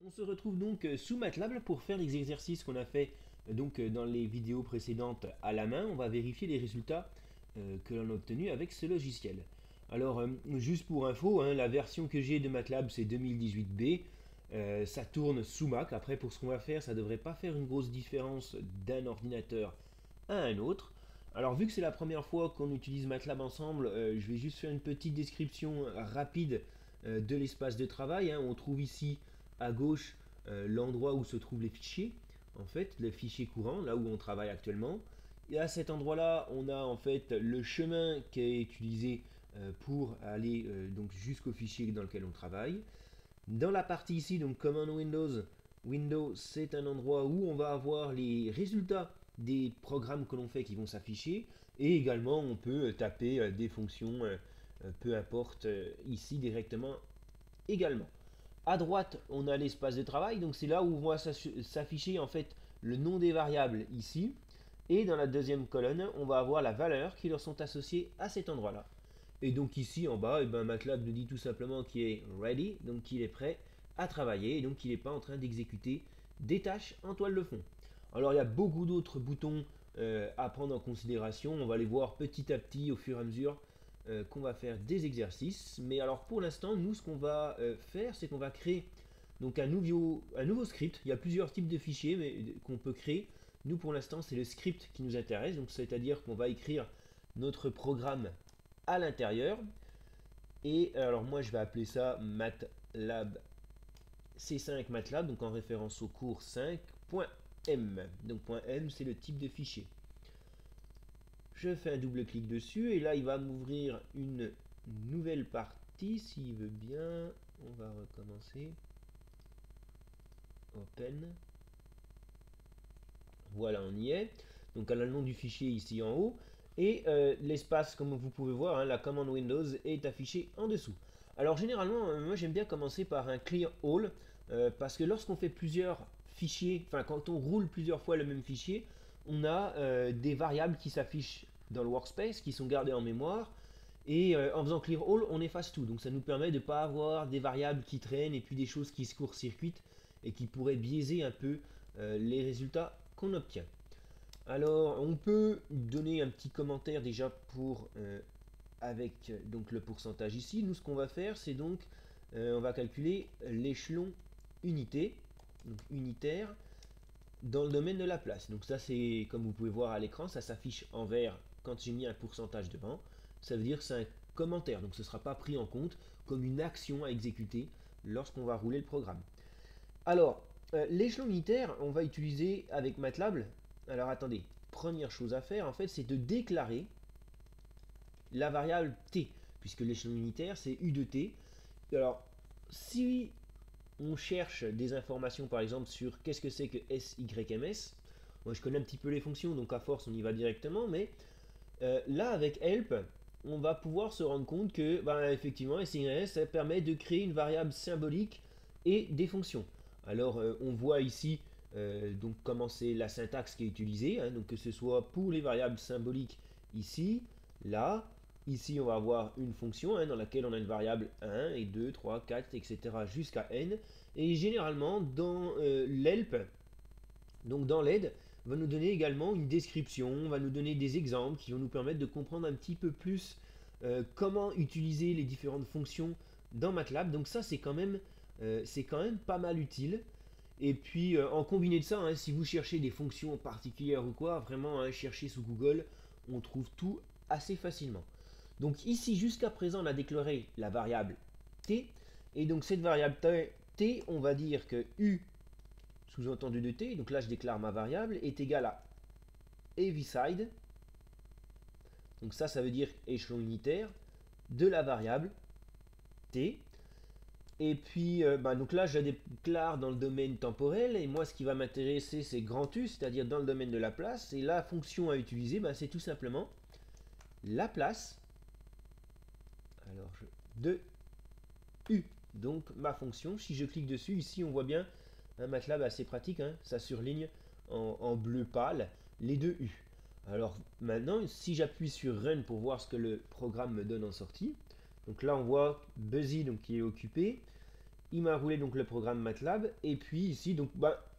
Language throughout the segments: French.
On se retrouve donc sous MATLAB pour faire les exercices qu'on a fait dans les vidéos précédentes à la main. On va vérifier les résultats que l'on a obtenus avec ce logiciel. Alors, juste pour info, hein, la version que j'ai de MATLAB c'est 2018B. Ça tourne sous Mac. Après, pour ce qu'on va faire, ça ne devrait pas faire une grosse différence d'un ordinateur à un autre. Alors, vu que c'est la première fois qu'on utilise MATLAB ensemble, je vais juste faire une petite description rapide de l'espace de travail, hein. On trouve ici à gauche l'endroit où se trouvent les fichiers, en fait, les fichiers courants, là où on travaille actuellement. Et à cet endroit-là, on a en fait le chemin qui est utilisé pour aller donc jusqu'au fichier dans lequel on travaille. Dans la partie ici, donc Command Windows, c'est un endroit où on va avoir les résultats des programmes que l'on fait qui vont s'afficher. Et également, on peut taper des fonctions, peu importe, ici directement également. À droite, on a l'espace de travail, donc c'est là où va s'afficher en fait le nom des variables ici. Et dans la deuxième colonne, on va avoir la valeur qui leur sont associées à cet endroit-là. Et donc ici en bas, MATLAB nous dit tout simplement qu'il est ready, donc qu'il est prêt à travailler, et donc qu'il n'est pas en train d'exécuter des tâches en toile de fond. Alors il y a beaucoup d'autres boutons à prendre en considération, on va les voir petit à petit au fur et à mesure qu'on va faire des exercices. Mais alors pour l'instant, nous ce qu'on va faire, c'est qu'on va créer donc un nouveau script. Il y a plusieurs types de fichiers qu'on peut créer. Nous pour l'instant, c'est le script qui nous intéresse, donc c'est-à-dire qu'on va écrire notre programme à l'intérieur. Et alors moi je vais appeler ça MATLAB C5 MATLAB, donc en référence au cours 5.m. Donc .m c'est le type de fichier. Je fais un double clic dessus et là il va m'ouvrir une nouvelle partie s'il veut bien. On va recommencer. Open. Voilà, on y est. Donc elle a le nom du fichier ici en haut. Et l'espace, comme vous pouvez voir, hein, la commande Windows est affichée en dessous. Alors généralement, moi j'aime bien commencer par un clear all, parce que lorsqu'on fait plusieurs fichiers, enfin quand on roule plusieurs fois le même fichier, on a des variables qui s'affichent dans le workspace, qui sont gardées en mémoire, et en faisant clear all, on efface tout. Donc ça nous permet de ne pas avoir des variables qui traînent et puis des choses qui se court-circuitent et qui pourraient biaiser un peu les résultats qu'on obtient. Alors, on peut donner un petit commentaire déjà pour avec donc le pourcentage ici. Nous, ce qu'on va faire, c'est donc on va calculer l'échelon unité, donc unitaire, dans le domaine de la place. Donc ça, c'est comme vous pouvez voir à l'écran, ça s'affiche en vert quand j'ai mis un pourcentage devant. Ça veut dire que c'est un commentaire, donc ce ne sera pas pris en compte comme une action à exécuter lorsqu'on va rouler le programme. Alors, l'échelon unitaire, on va utiliser avec MATLAB. Alors attendez, première chose à faire, en fait, c'est de déclarer la variable t, puisque l'échelon unitaire, c'est u de t. Alors, si on cherche des informations, par exemple, sur qu'est-ce que c'est que SYMS, moi je connais un petit peu les fonctions, donc à force on y va directement, mais là, avec help, on va pouvoir se rendre compte que, effectivement, SYMS, ça permet de créer une variable symbolique et des fonctions. Alors, on voit ici donc comment c'est la syntaxe qui est utilisée, hein, donc que ce soit pour les variables symboliques ici, là, ici on va avoir une fonction hein, dans laquelle on a une variable 1 et 2, 3, 4, etc. jusqu'à n, et généralement dans l'help, donc dans l'aide, va nous donner également une description, va nous donner des exemples qui vont nous permettre de comprendre un petit peu plus comment utiliser les différentes fonctions dans MATLAB. Donc ça c'est quand même pas mal utile. Et puis en combiné de ça, hein, si vous cherchez des fonctions particulières ou quoi, vraiment hein, chercher sous Google, on trouve tout assez facilement. Donc ici jusqu'à présent on a déclaré la variable t, et donc cette variable t, on va dire que u sous-entendu de t, donc là je déclare ma variable, est égal à heaviside, donc ça veut dire échelon unitaire, de la variable t. Et puis donc là je déclare dans le domaine temporel, et moi ce qui va m'intéresser c'est grand U, c'est-à-dire dans le domaine de la place, et la fonction à utiliser c'est tout simplement la place alors de U. Donc ma fonction, si je clique dessus, ici on voit bien un MATLAB assez pratique, hein, ça surligne en bleu pâle les deux U. Alors maintenant, si j'appuie sur Run pour voir ce que le programme me donne en sortie, donc là on voit Buzzy donc, qui est occupé, il m'a roulé donc le programme MATLAB. Et puis ici, donc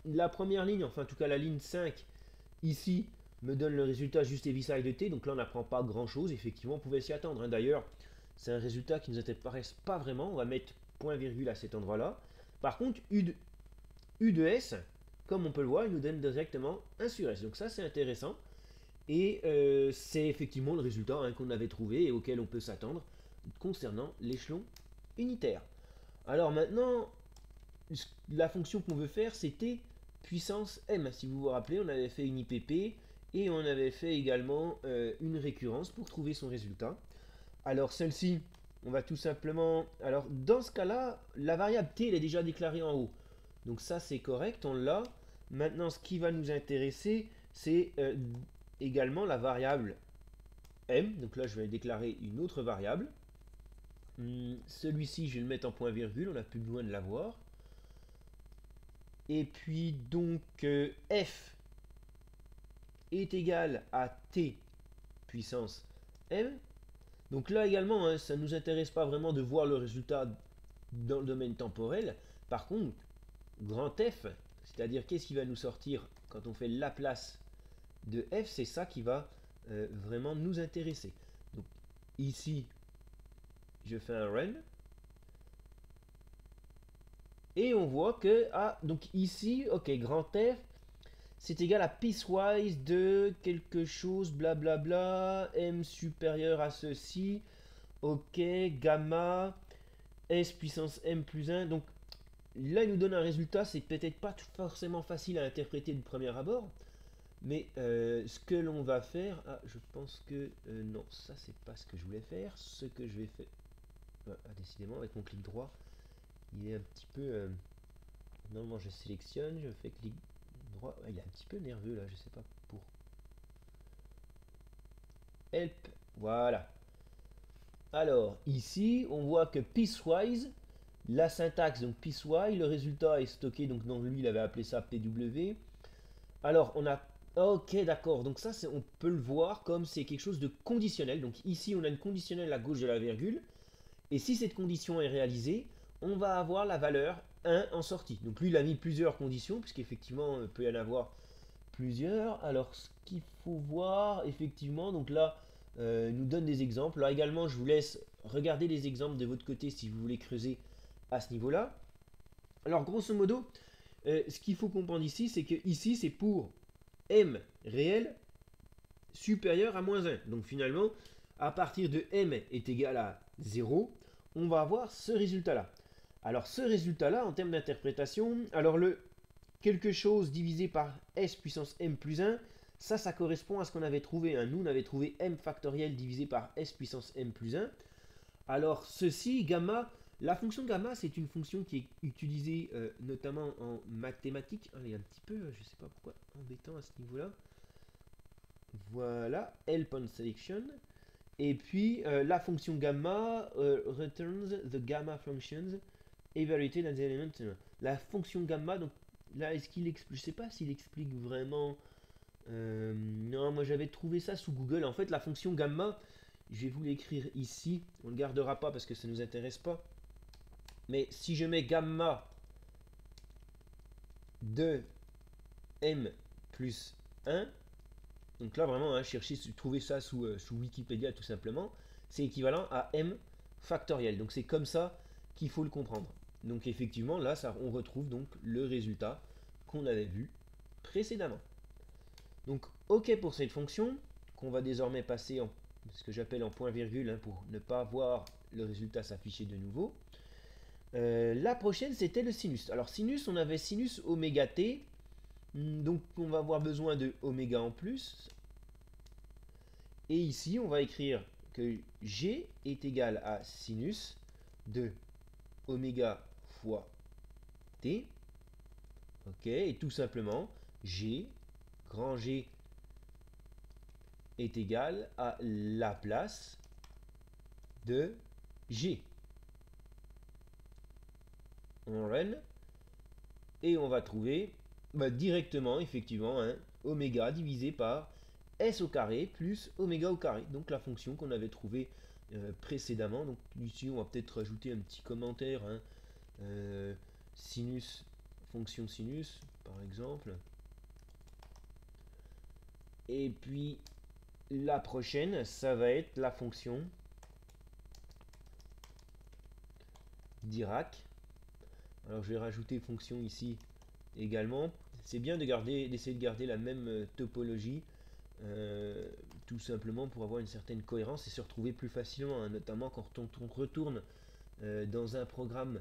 la première ligne, enfin en tout cas la ligne 5, ici, me donne le résultat juste Heaviside de T. Donc là, on n'apprend pas grand-chose. Effectivement, on pouvait s'y attendre, hein. D'ailleurs, c'est un résultat qui ne nous intéresse pas vraiment. On va mettre point virgule à cet endroit-là. Par contre, U de S, comme on peut le voir, il nous donne directement 1 sur S. Donc ça, c'est intéressant. Et c'est effectivement le résultat, hein, qu'on avait trouvé et auquel on peut s'attendre concernant l'échelon unitaire. Alors maintenant, la fonction qu'on veut faire, c'était puissance M. Si vous vous rappelez, on avait fait une IPP et on avait fait également une récurrence pour trouver son résultat. Alors celle-ci, on va tout simplement... Alors dans ce cas-là, la variable t, elle est déjà déclarée en haut. Donc ça, c'est correct, on l'a. Maintenant, ce qui va nous intéresser, c'est également la variable m. Donc là, je vais déclarer une autre variable. Celui-ci, je vais le mettre en point virgule, on n'a plus besoin de l'avoir. Et puis donc f est égal à t puissance m. Donc là également, hein, ça ne nous intéresse pas vraiment de voir le résultat dans le domaine temporel. Par contre, grand F, c'est-à-dire qu'est-ce qui va nous sortir quand on fait la place de f, c'est ça qui va vraiment nous intéresser. Donc ici, je fais un run. Et on voit que, donc ici, ok, grand F, c'est égal à piecewise de quelque chose, blablabla, m supérieur à ceci, ok, gamma, s puissance m plus 1. Donc là, il nous donne un résultat, c'est peut-être pas forcément facile à interpréter de premier abord, mais ce que l'on va faire, je pense que, non, ça c'est pas ce que je voulais faire. Ce que je vais faire, décidément, avec mon clic droit, il est un petit peu... normalement, je sélectionne, je fais clic droit. Il est un petit peu nerveux là, je sais pas pour. Help, voilà. Alors, ici, on voit que piecewise, la syntaxe, donc piecewise, le résultat est stocké, donc dans lui, il avait appelé ça PW. Alors, on a... Ok, d'accord, donc ça, on peut le voir comme c'est quelque chose de conditionnel. Donc ici, on a une conditionnelle à gauche de la virgule. Et si cette condition est réalisée, on va avoir la valeur 1 en sortie. Donc lui, il a mis plusieurs conditions, puisqu'effectivement, il peut y en avoir plusieurs. Alors, ce qu'il faut voir, effectivement, donc là, il nous donne des exemples. Là également, je vous laisse regarder les exemples de votre côté si vous voulez creuser à ce niveau-là. Alors, grosso modo, ce qu'il faut comprendre ici, c'est que ici, c'est pour m réel supérieur à moins 1. Donc finalement, à partir de m est égal à 0, on va avoir ce résultat-là. Alors ce résultat-là, en termes d'interprétation, alors le quelque chose divisé par s puissance m plus 1, ça correspond à ce qu'on avait trouvé. Nous, on avait trouvé m factoriel divisé par s puissance m plus 1. Alors ceci, gamma, la fonction gamma, c'est une fonction qui est utilisée notamment en mathématiques. Il est un petit peu, je ne sais pas pourquoi, embêtant à ce niveau-là. Voilà, help on selection. Et puis la fonction gamma returns the gamma functions evaluated as the element. La fonction gamma, donc là, est-ce qu'il explique, je sais pas s'il explique vraiment. Non, moi j'avais trouvé ça sous Google. En fait, la fonction gamma, je vais vous l'écrire ici. On ne le gardera pas parce que ça ne nous intéresse pas. Mais si je mets gamma de m plus 1, donc là vraiment, hein, trouver ça sous Wikipédia tout simplement, c'est équivalent à m factoriel. Donc c'est comme ça qu'il faut le comprendre. Donc effectivement, là, on retrouve donc le résultat qu'on avait vu précédemment. Donc OK pour cette fonction, qu'on va désormais passer en ce que j'appelle en point virgule, hein, pour ne pas voir le résultat s'afficher de nouveau. La prochaine, c'était le sinus. Alors sinus, on avait sinus oméga t, donc on va avoir besoin de oméga en plus. Et ici, on va écrire que g est égal à sinus de oméga fois t. Ok, et tout simplement, g, grand G, est égal à la place de g. On run, et on va trouver directement, effectivement, oméga divisé par s au carré plus oméga au carré. Donc la fonction qu'on avait trouvée précédemment. Donc ici, on va peut-être rajouter un petit commentaire. sinus, fonction sinus par exemple. Et puis la prochaine, ça va être la fonction Dirac. Alors je vais rajouter fonction ici également. C'est bien d'essayer de garder la même topologie, tout simplement pour avoir une certaine cohérence et se retrouver plus facilement, hein, notamment quand on retourne dans un programme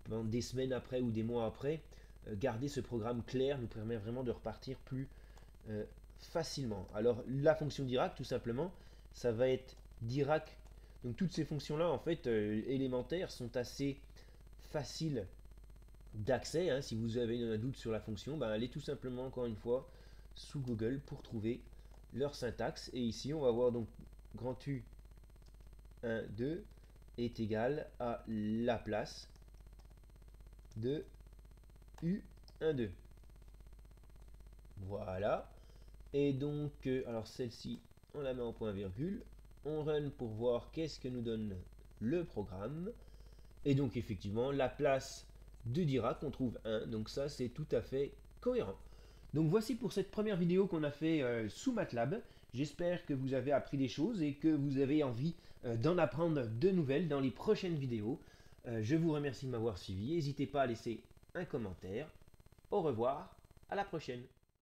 pendant des semaines après ou des mois après. Garder ce programme clair nous permet vraiment de repartir plus facilement. Alors la fonction Dirac, tout simplement, ça va être Dirac. Donc toutes ces fonctions-là, en fait, élémentaires, sont assez faciles d'accès, hein. Si vous avez un doute sur la fonction, ben allez tout simplement, encore une fois, sous Google pour trouver leur syntaxe. Et ici, on va voir donc grand U 1, 2 est égal à la place de U 1, 2. Voilà. Et donc, alors celle-ci, on la met en point virgule. On run pour voir qu'est-ce que nous donne le programme. Et donc, effectivement, la place de Dirac, on trouve 1. Donc ça, c'est tout à fait cohérent. Donc voici pour cette première vidéo qu'on a fait sous MATLAB. J'espère que vous avez appris des choses et que vous avez envie d'en apprendre de nouvelles dans les prochaines vidéos. Je vous remercie de m'avoir suivi. N'hésitez pas à laisser un commentaire. Au revoir, à la prochaine.